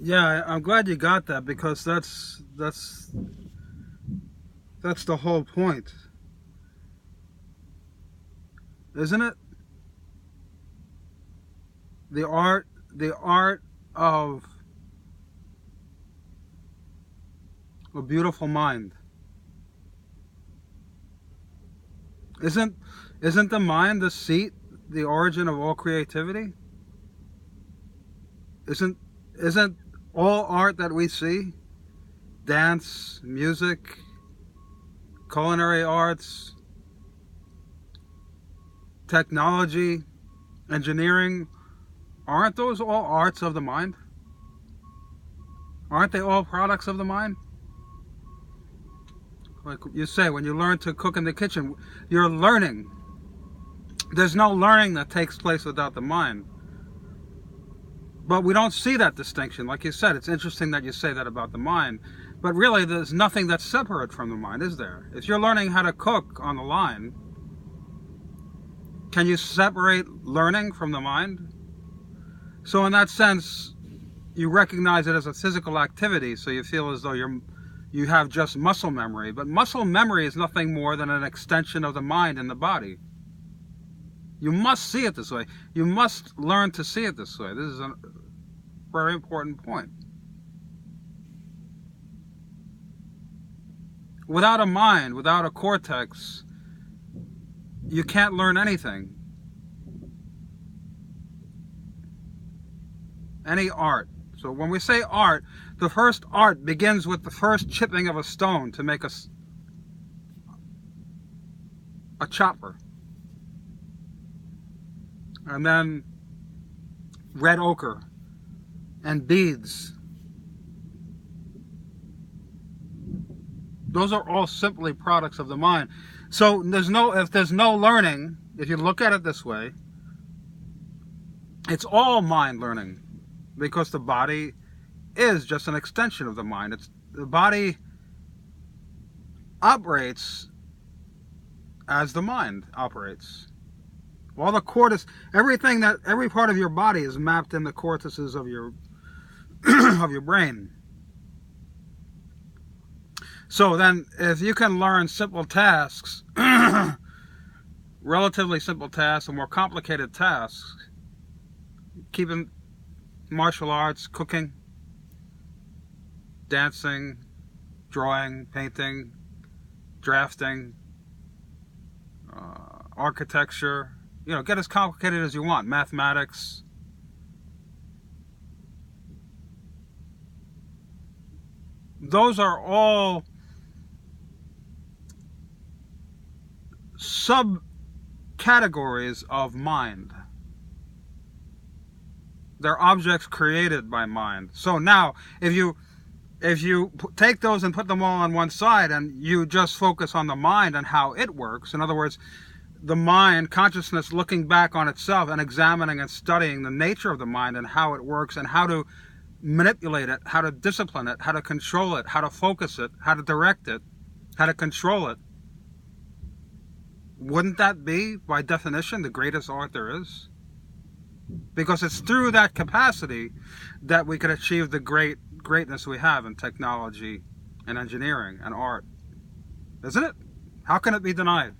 Yeah, I'm glad you got that, because that's the whole point, isn't it? The art of a beautiful mind. Isn't isn't the mind the seat, the origin of all creativity? Isn't isn't all art that we see, dance, music, culinary arts, technology, engineering, aren't those all arts of the mind? Aren't they all products of the mind? Like you say, when you learn to cook in the kitchen, you're learning. There's no learning that takes place without the mind. But we don't see that distinction. Like you said, it's interesting that you say that about the mind. But really, there's nothing that's separate from the mind, is there? If you're learning how to cook on the line, can you separate learning from the mind? So in that sense, you recognize it as a physical activity, so you feel as though you have just muscle memory. But muscle memory is nothing more than an extension of the mind in the body. You must see it this way. You must learn to see it this way. This is a very important point. Without a mind, without a cortex, you can't learn anything. Any art. So when we say art, the first art begins with the first chipping of a stone to make a chopper. And then red ochre and beads. Those are all simply products of the mind. So if there's no learning, if you look at it this way, it's all mind learning, because the body is just an extension of the mind. The body operates as the mind operates. All the cortex, every part of your body is mapped in the cortices of your of your brain. So then, if you can learn simple tasks, relatively simple tasks, and more complicated tasks, keeping martial arts, cooking, dancing, drawing, painting, drafting, architecture, get as complicated as you want, mathematics. Those are all subcategories of mind. They're objects created by mind. So now, if you take those and put them all on one side, and you just focus on the mind and how it works, in other words, the mind, consciousness looking back on itself and examining and studying the nature of the mind and how it works and how to manipulate it, how to discipline it, how to control it, how to focus it, how to direct it, how to control it, wouldn't that be, by definition, the greatest art there is? Because it's through that capacity that we could achieve the greatness we have in technology and engineering and art. Isn't it? How can it be denied?